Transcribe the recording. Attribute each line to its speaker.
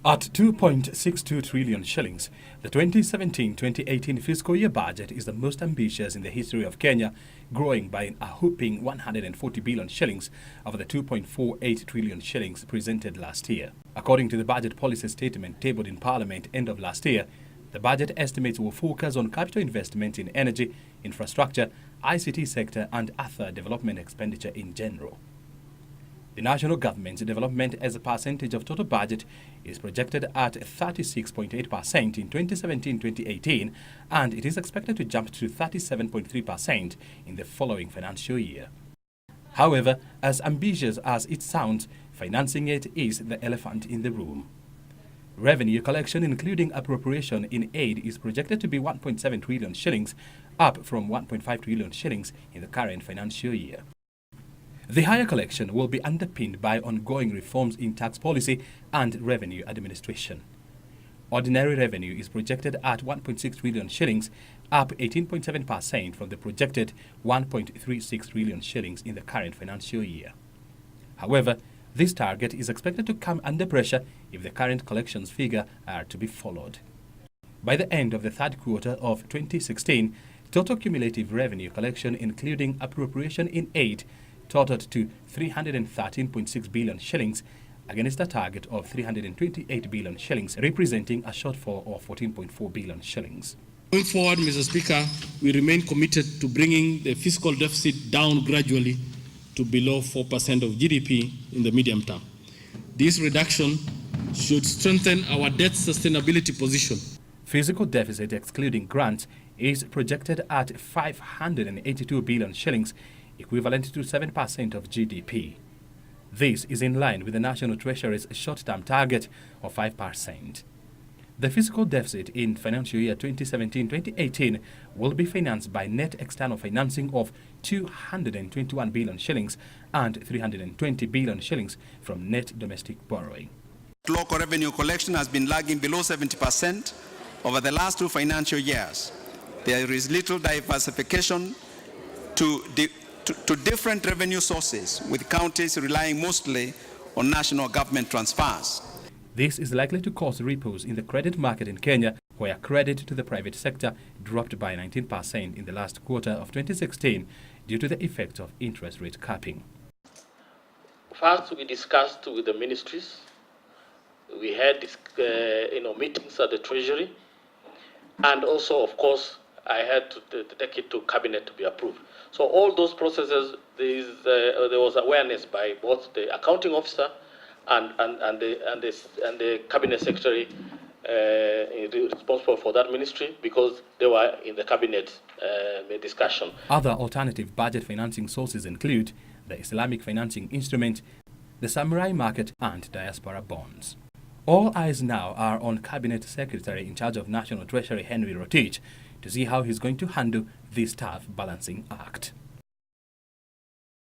Speaker 1: At 2.62 trillion shillings, the 2017-2018 fiscal year budget is the most ambitious in the history of Kenya, growing by a whopping 140 billion shillings over the 2.48 trillion shillings presented last year. According to the budget policy statement tabled in Parliament end of last year, the budget estimates will focus on capital investment in energy, infrastructure, ICT sector and other development expenditure in general. The national government's development as a percentage of total budget is projected at 36.8% in 2017-2018, and it is expected to jump to 37.3% in the following financial year. However, as ambitious as it sounds, financing it is the elephant in the room. Revenue collection, including appropriation in aid, is projected to be 1.7 trillion shillings, up from 1.5 trillion shillings in the current financial year. The higher collection will be underpinned by ongoing reforms in tax policy and revenue administration. Ordinary revenue is projected at 1.6 trillion shillings, up 18.7% from the projected 1.36 trillion shillings in the current financial year. However, this target is expected to come under pressure if the current collections figure are to be followed. By the end of the third quarter of 2016, total cumulative revenue collection, including appropriation in aid, totaled to 313.6 billion shillings against a target of 328 billion shillings, representing a shortfall of 14.4 billion shillings.
Speaker 2: Going forward, Mr. Speaker, we remain committed to bringing the fiscal deficit down gradually to below 4% of GDP in the medium term. This reduction should strengthen our debt sustainability position.
Speaker 1: Fiscal deficit, excluding grants, is projected at 582 billion shillings, equivalent to 7% of GDP. This is in line with the National Treasury's short-term target of 5%. The fiscal deficit in financial year 2017-2018 will be financed by net external financing of 221 billion shillings and 320 billion shillings from net domestic borrowing.
Speaker 3: Local revenue collection has been lagging below 70% over the last two financial years. There is little diversification to different revenue sources, with counties relying mostly on national government transfers.
Speaker 1: This is likely to cause ripples in the credit market in Kenya, where credit to the private sector dropped by 19% in the last quarter of 2016 due to the effect of interest rate capping.
Speaker 4: First, we discussed with the ministries. We had meetings at the Treasury, and also, of course, I had to take it to cabinet to be approved. So all those processes, there was awareness by both the accounting officer and the cabinet secretary responsible for that ministry, because they were in the cabinet discussion.
Speaker 1: Other alternative budget financing sources include the Islamic financing instrument, the samurai market and diaspora bonds. All eyes now are on Cabinet Secretary in charge of National Treasury Henry Rotich to see how he's going to handle this tough balancing act.